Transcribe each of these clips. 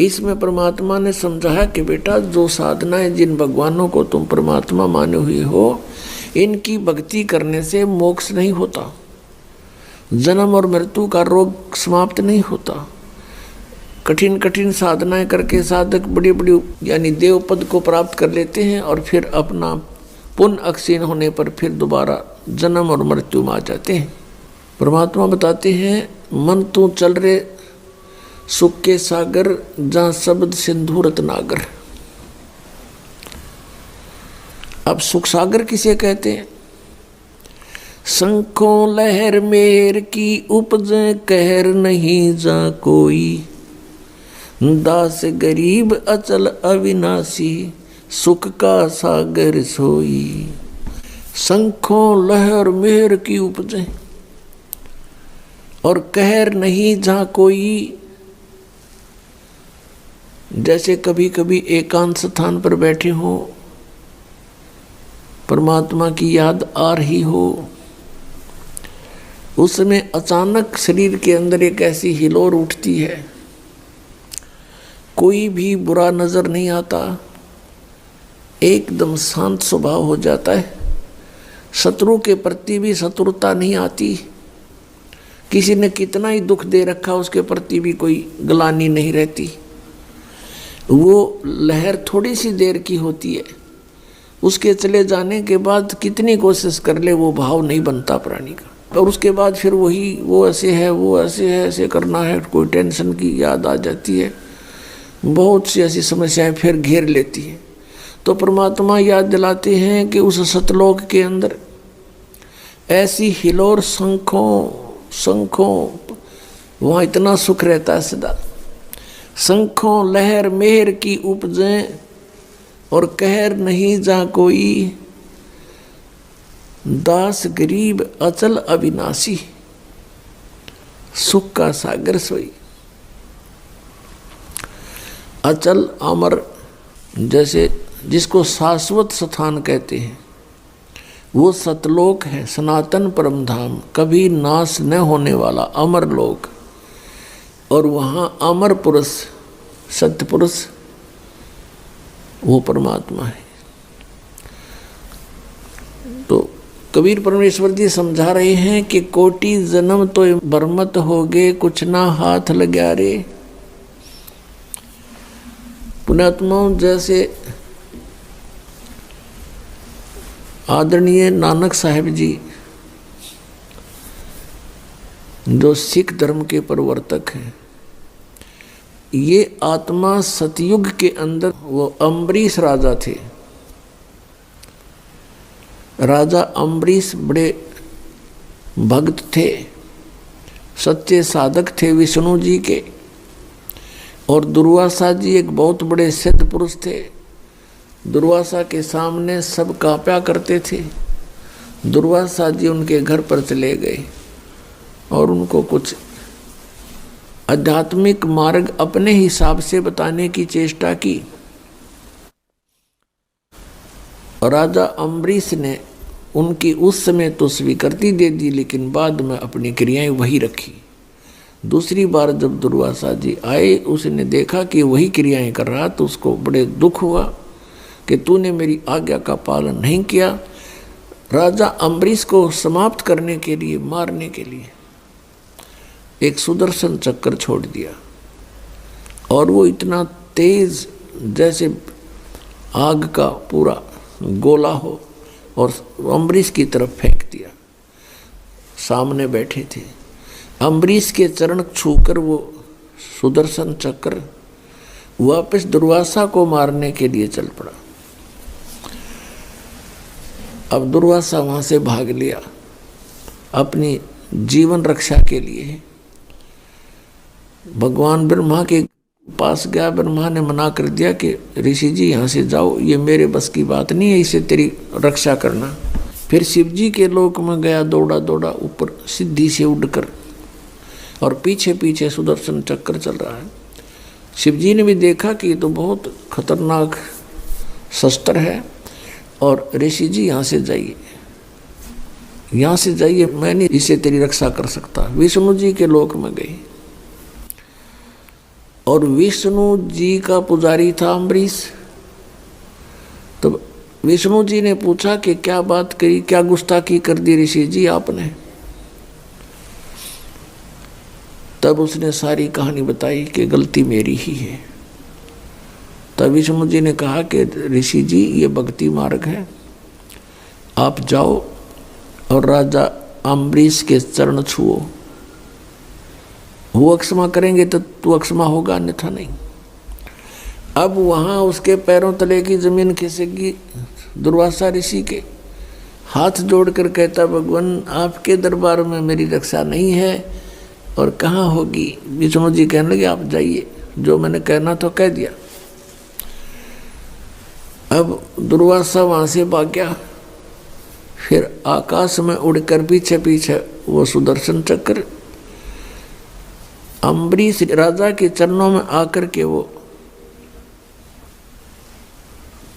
इसमें परमात्मा ने समझाया कि बेटा जो साधनाएं जिन भगवानों को तुम परमात्मा माने हुए हो, इनकी भक्ति करने से मोक्ष नहीं होता, जन्म और मृत्यु का रोग समाप्त नहीं होता। कठिन कठिन साधनाएं करके साधक बड़ी बड़ी यानी देव पद को प्राप्त कर लेते हैं और फिर अपना पुण्य अक्षीण होने पर फिर दोबारा जन्म और मृत्यु में आ जाते हैं। परमात्मा बताते हैं, मन तू चल रे सुख के सागर, जहाँ शब्द सिंधु रत्नागर। अब सुख सागर किसे कहते हैं? शंखों लहर मेर की उपज, कहर नहीं जा कोई, दास गरीब अचल अविनाशी, सुख का सागर सोई। शंखों लहर मेर की उपज और कहर नहीं जा कोई। जैसे कभी कभी एकांत स्थान पर बैठे हो, परमात्मा की याद आ रही हो, उस समय अचानक शरीर के अंदर एक ऐसी हिलोर उठती है, कोई भी बुरा नजर नहीं आता, एकदम शांत स्वभाव हो जाता है, शत्रु के प्रति भी शत्रुता नहीं आती, किसी ने कितना ही दुख दे रखा उसके प्रति भी कोई ग्लानि नहीं रहती। वो लहर थोड़ी सी देर की होती है, उसके चले जाने के बाद कितनी कोशिश कर ले वो भाव नहीं बनता प्राणी का, और उसके बाद फिर वही वो ऐसे है, वो ऐसे है, ऐसे करना है, कोई टेंशन की याद आ जाती है, बहुत सी ऐसी समस्याएं फिर घेर लेती हैं। तो परमात्मा याद दिलाते हैं कि उस सतलोक के अंदर ऐसी हिलोर शंखों वहाँ इतना सुख रहता है सदा। शंखों लहर मेहर की उपजें और कहर नहीं जा कोई, दास गरीब अचल अविनाशी, सुख का सागर सोई। अचल अमर, जैसे जिसको शाश्वत स्थान कहते हैं, वो सतलोक है, सनातन परम धाम, कभी नाश न होने वाला अमर लोक। और वहाँ अमर पुरुष, सत्य पुरुष, वो परमात्मा है। तो कबीर परमेश्वर जी समझा रहे हैं कि कोटि जन्म तो बरमत हो गए, कुछ ना हाथ लग्या रे। पुण्यात्माओं, जैसे आदरणीय नानक साहिब जी जो सिख धर्म के प्रवर्तक हैं, ये आत्मा सतयुग के अंदर वो अम्बरीश राजा थे। राजा अम्बरीश बड़े भक्त थे, सच्चे साधक थे विष्णु जी के, और दुर्वासा जी एक बहुत बड़े सिद्ध पुरुष थे। दुर्वासा के सामने सब कांपा करते थे। दुर्वासा जी उनके घर पर चले गए और उनको कुछ आध्यात्मिक मार्ग अपने हिसाब से बताने की चेष्टा की। और राजा अम्बरीश ने उनकी उस समय तो स्वीकृति दे दी, लेकिन बाद में अपनी क्रियाएं वही रखी। दूसरी बार जब दुर्वासा जी आए, उसने देखा कि वही क्रियाएं कर रहा, तो उसको बड़े दुख हुआ कि तूने मेरी आज्ञा का पालन नहीं किया। राजा अम्बरीश को समाप्त करने के लिए, मारने के लिए एक सुदर्शन चक्र छोड़ दिया, और वो इतना तेज जैसे आग का पूरा गोला हो, और अम्बरीश की तरफ फेंक दिया। सामने बैठे थे, अम्बरीश के चरण छूकर वो सुदर्शन चक्र वापस दुर्वासा को मारने के लिए चल पड़ा। अब दुर्वासा वहाँ से भाग लिया अपनी जीवन रक्षा के लिए। भगवान ब्रह्मा के पास गया, ब्रह्मा ने मना कर दिया कि ऋषि जी यहाँ से जाओ, ये मेरे बस की बात नहीं है, इसे तेरी रक्षा करना। फिर शिव जी के लोक में गया, दौड़ा दौड़ा ऊपर सिद्धि से उड़कर, और पीछे पीछे सुदर्शन चक्र चल रहा है। शिव जी ने भी देखा कि ये तो बहुत खतरनाक शस्त्र है, और ऋषि जी यहाँ से जाइए, यहाँ से जाइए, मैं नहीं इसे तेरी रक्षा कर सकता। विष्णु जी के लोक में गए। और विष्णु जी का पुजारी था अम्बरीश। तो विष्णु जी ने पूछा कि क्या बात करी, क्या गुस्ताखी कर दी ऋषि जी आपने। तब उसने सारी कहानी बताई कि गलती मेरी ही है। तब विष्णु जी ने कहा कि ऋषि जी ये भक्ति मार्ग है, आप जाओ और राजा अम्बरीश के चरण छुओ, वो अक्षमा करेंगे तो तू अक्षमा होगा, अन्यथा नहीं। अब वहाँ उसके पैरों तले की जमीन खिसकी। दुर्वासा ऋषि के हाथ जोड़कर कहता, भगवान आपके दरबार में मेरी रक्षा नहीं है और कहाँ होगी। विष्णु जी कहने लगे आप जाइए, जो मैंने कहना तो कह दिया। अब दुर्वासा वहाँ से भाग गया। फिर आकाश में उड़कर पीछे पीछे वो सुदर्शन चक्र अम्बरीश राजा के चरणों में आकर के वो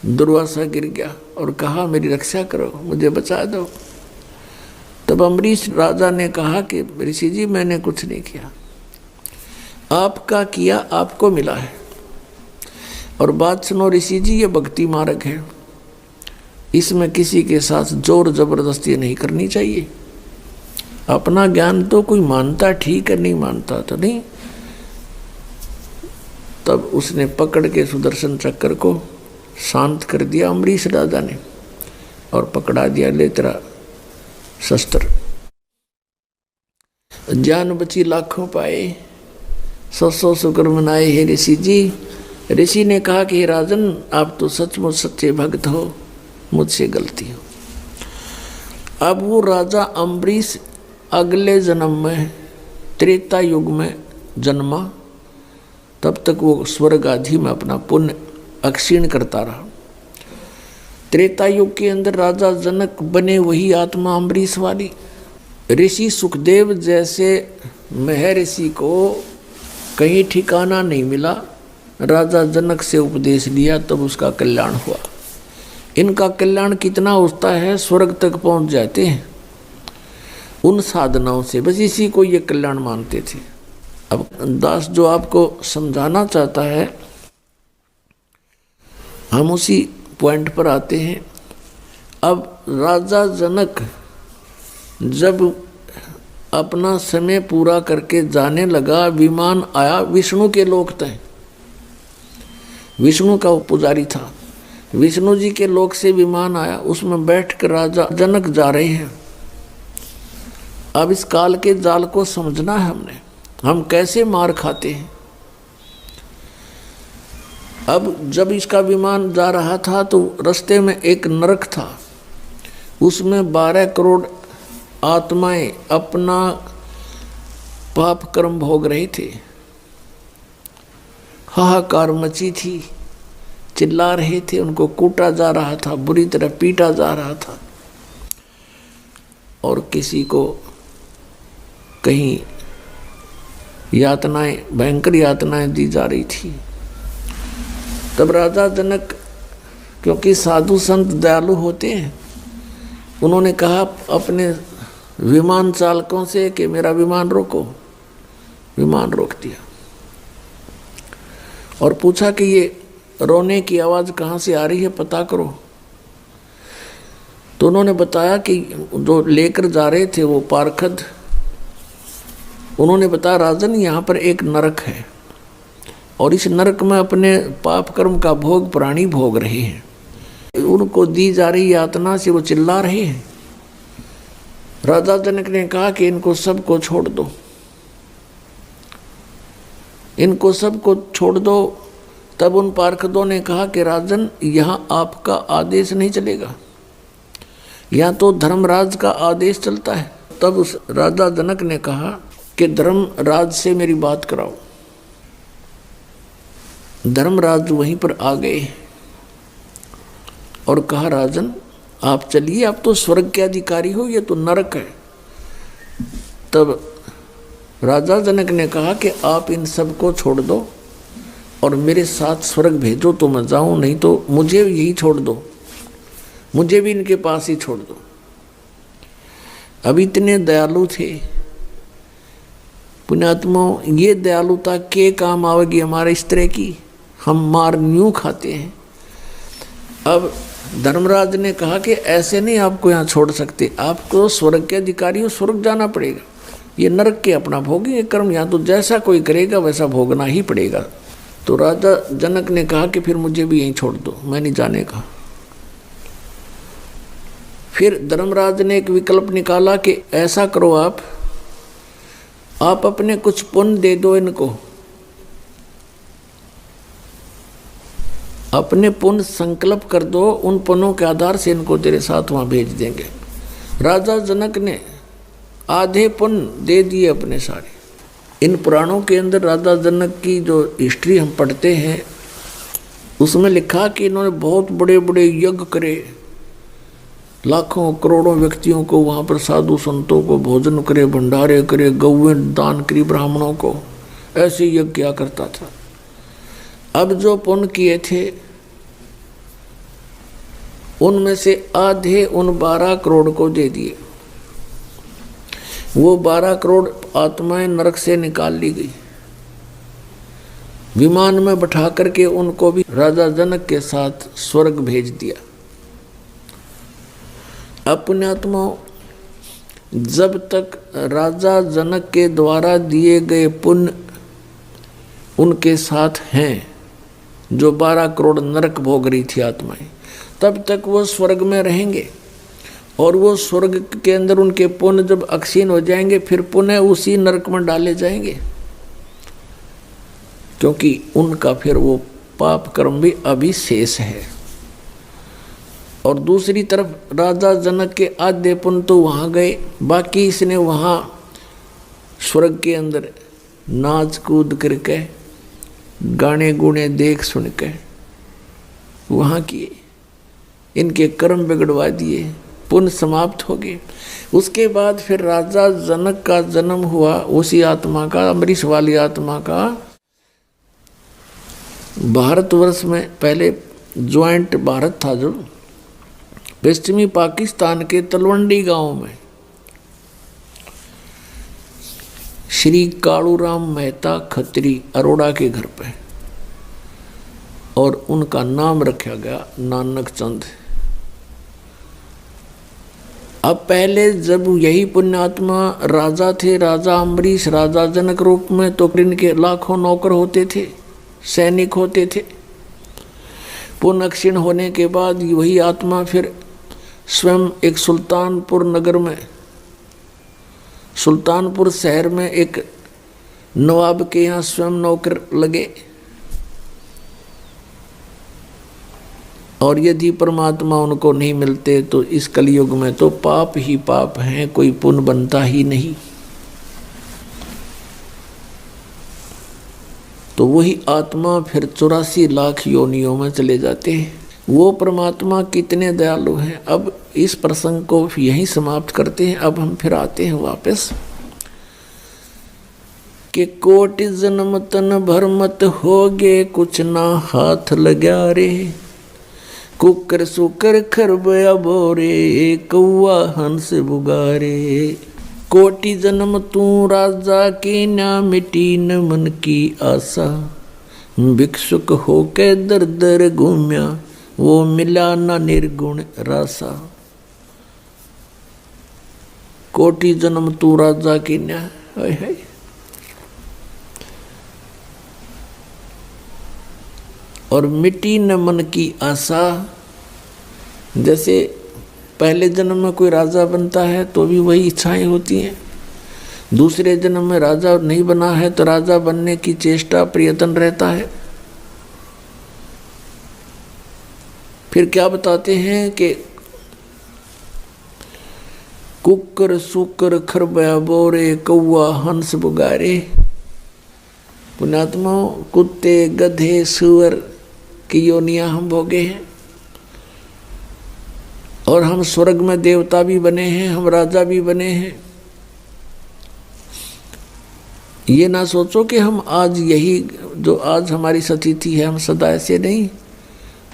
दुर्वासा गिर गया और कहा मेरी रक्षा करो, मुझे बचा दो। तब अम्बरीश राजा ने कहा कि ऋषि जी मैंने कुछ नहीं किया, आपका किया आपको मिला है। और बात सुनो ऋषि जी, ये भक्ति मार्ग है, इसमें किसी के साथ जोर जबरदस्ती नहीं करनी चाहिए। अपना ज्ञान तो कोई मानता ठीक है, नहीं मानता तो नहीं। तब उसने पकड़ के सुदर्शन चक्र को शांत कर दिया अम्बरीश राजा ने और पकड़ा दिया, ले तेरा शस्त्र। जान बची लाखों पाए, 100 शुक्र मनाए हे ऋषि जी। ऋषि ने कहा कि राजन आप तो सचमुच सच्चे भक्त हो, मुझसे गलती हो। अब वो राजा अम्बरीश अगले जन्म में त्रेता युग में जन्मा। तब तक वो स्वर्ग आदि में अपना पुण्य अक्षीण करता रहा। त्रेता युग के अंदर राजा जनक बने वही आत्मा अम्बरीश वाली। ऋषि सुखदेव जैसे महर्षि को कहीं ठिकाना नहीं मिला, राजा जनक से उपदेश लिया तब उसका कल्याण हुआ। इनका कल्याण कितना होता है, स्वर्ग तक पहुंच जाते हैं उन साधनाओं से, बस इसी को ये कल्याण मानते थे। अब दास जो आपको समझाना चाहता है, हम उसी पॉइंट पर आते हैं। अब राजा जनक जब अपना समय पूरा करके जाने लगा, विमान आया विष्णु के लोक तक। विष्णु का पुजारी था, विष्णु जी के लोक से विमान आया, उसमें बैठकर राजा जनक जा रहे हैं। अब इस काल के जाल को समझना है हमने, हम कैसे मार खाते हैं। अब जब इसका विमान जा रहा था तो रास्ते में एक नरक था, उसमें 12 करोड़ आत्माएं अपना पाप कर्म भोग रहे थे। हाहाकार मची थी, चिल्ला रहे थे, उनको कूटा जा रहा था, बुरी तरह पीटा जा रहा था और किसी को कहीं यातनाएं, भयंकर यातनाएं दी जा रही थी। तब राजा जनक, क्योंकि साधु संत दयालु होते हैं, उन्होंने कहा अपने विमान चालकों से कि मेरा विमान रोको। विमान रोक दिया और पूछा कि ये रोने की आवाज़ कहाँ से आ रही है, पता करो। तो उन्होंने बताया कि जो लेकर जा रहे थे वो पार्षद, उन्होंने बताया राजन यहाँ पर एक नरक है और इस नरक में अपने पाप कर्म का भोग प्राणी भोग रहे हैं, उनको दी जा रही यातना से वो चिल्ला रहे हैं। राजा जनक ने कहा कि इनको सबको छोड़ दो, इनको सबको छोड़ दो। तब उन पार्षदों ने कहा कि राजन यहाँ आपका आदेश नहीं चलेगा, यहाँ तो धर्मराज का आदेश चलता है। तब उस राजा जनक ने कहा कि धर्मराज से मेरी बात कराओ। धर्मराज वहीं पर आ गए और कहा राजन आप चलिए, आप तो स्वर्ग के अधिकारी हो, ये तो नरक है। तब राजा जनक ने कहा कि आप इन सबको छोड़ दो और मेरे साथ स्वर्ग भेजो तो मैं जाऊं, नहीं तो मुझे यही छोड़ दो, मुझे भी इनके पास ही छोड़ दो। अब इतने दयालु थे पुण्यात्माओं, ये दयालुता के काम आवेगी हमारे इस तरह की, हम मार न्यू खाते हैं। अब धर्मराज ने कहा कि ऐसे नहीं आपको यहाँ छोड़ सकते, आपको स्वर्ग के अधिकारी हो, स्वर्ग जाना पड़ेगा, ये नरक के अपना भोगेंगे कर्म, यहाँ तो जैसा कोई करेगा वैसा भोगना ही पड़ेगा। तो राजा जनक ने कहा कि फिर मुझे भी यहीं छोड़ दो, मैं नहीं जाने का। फिर धर्मराज ने एक विकल्प निकाला कि ऐसा करो, आप अपने कुछ पुण्य दे दो इनको, अपने पुण्य संकल्प कर दो, उन पुण्यों के आधार से इनको तेरे साथ वहां भेज देंगे। राजा जनक ने आधे पुण्य दे दिए अपने सारे। इन पुराणों के अंदर राजा जनक की जो हिस्ट्री हम पढ़ते हैं उसमें लिखा कि इन्होंने बहुत बड़े बड़े यज्ञ करे, लाखों करोड़ों व्यक्तियों को वहाँ पर साधु संतों को भोजन करे, भंडारे करे, गौवें दान करी ब्राह्मणों को, ऐसे यज्ञ किया करता था। अब जो पुण्य किए थे उनमें से आधे उन 12 करोड़ को दे दिए। वो 12 करोड़ आत्माएं नरक से निकाल ली गई, विमान में बैठा करके उनको भी राजा जनक के साथ स्वर्ग भेज दिया। अब पुण्यात्माओं, जब तक राजा जनक के द्वारा दिए गए पुण्य उनके साथ हैं, जो 12 करोड़ नरक भोग रही थी आत्माएं, तब तक वो स्वर्ग में रहेंगे। और वो स्वर्ग के अंदर उनके पुण्य जब अक्षीण हो जाएंगे फिर पुण्य उसी नरक में डाले जाएंगे, क्योंकि उनका फिर वो पाप कर्म भी अभी शेष है। और दूसरी तरफ राजा जनक के आधे पुण्य तो वहाँ गए, बाकी इसने वहाँ स्वर्ग के अंदर नाच कूद करके, गाने गुणे देख सुन के वहाँ किए, इनके कर्म बिगड़वा दिए, पुण्य समाप्त हो गए। उसके बाद फिर राजा जनक का जन्म हुआ, उसी आत्मा का, अमरीश वाली आत्मा का। भारतवर्ष में पहले ज्वाइंट भारत था, जो पश्चिमी पाकिस्तान के तलवंडी गांव में श्री कालूराम मेहता खत्री अरोड़ा के घर पे, और उनका नाम रखा गया नानक चंद। अब पहले जब यही पुण्यात्मा राजा थे, राजा अम्बरीश राजा जनक रूप में, तो इनके लाखों नौकर होते थे, सैनिक होते थे। पुण्य क्षीण होने के बाद वही आत्मा फिर स्वयं एक सुल्तानपुर नगर में, सुल्तानपुर शहर में एक नवाब के यहाँ स्वयं नौकर लगे। और यदि परमात्मा उनको नहीं मिलते तो इस कलयुग में तो पाप ही पाप हैं, कोई पुण्य बनता ही नहीं। तो वही आत्मा फिर 84 लाख योनियों में चले जाते हैं। वो परमात्मा कितने दयालु हैं। अब इस प्रसंग को यहीं समाप्त करते हैं। अब हम फिर आते हैं वापस कि कोटि जन्म तन भर मत होगे, कुछ ना हाथ लगा रे, कुकर सुकर खरबया बोरे, कौआ हंस बुगारे। कोटि जन्म तू राजा की, ना मिटी न मन की आशा, भिक्षुक होके दर दर घूम्या, वो मिला ना निर्गुण रासा। कोटि जन्म तू राजा की न्या, है और मिटी न मन की आशा। जैसे पहले जन्म में कोई राजा बनता है तो भी वही इच्छाएं होती हैं, दूसरे जन्म में राजा नहीं बना है तो राजा बनने की चेष्टा प्रयत्न रहता है। फिर क्या बताते हैं कि कुकर सुकर खरबया बोरे, कौआ हंस बुगारे। पुण्यात्माओं, कुत्ते गधे सुअर की योनियां हम भोगे हैं, और हम स्वर्ग में देवता भी बने हैं, हम राजा भी बने हैं। ये ना सोचो कि हम आज यही जो आज हमारी स्थिति है हम सदा ऐसे नहीं,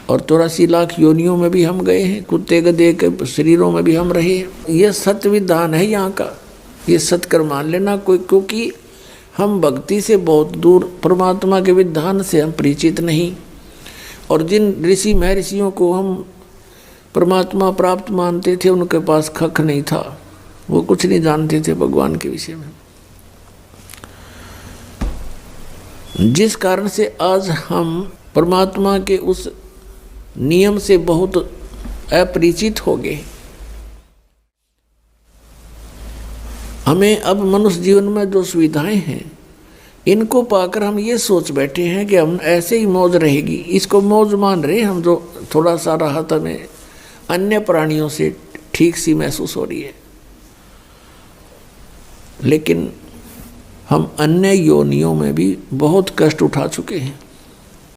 और 84 लाख योनियों में भी हम गए हैं, कुत्ते गधे के शरीरों में भी हम रहे हैं। यह सत्य विधान है यहाँ का, ये सत्कर मान लेना कोई, क्योंकि हम भक्ति से बहुत दूर, परमात्मा के विधान से हम परिचित नहीं। और जिन ऋषि महर्षियों को हम परमात्मा प्राप्त मानते थे उनके पास खख नहीं था, वो कुछ नहीं जानते थे भगवान के विषय में। जिस कारण से आज हम परमात्मा के उस नियम से बहुत अपरिचित हो गए। हमें अब मनुष्य जीवन में जो सुविधाएं हैं इनको पाकर हम ये सोच बैठे हैं कि हम ऐसे ही मौज रहेगी, इसको मौज मान रहे हम। जो थोड़ा सा राहत हमें अन्य प्राणियों से ठीक सी महसूस हो रही है, लेकिन हम अन्य योनियों में भी बहुत कष्ट उठा चुके हैं।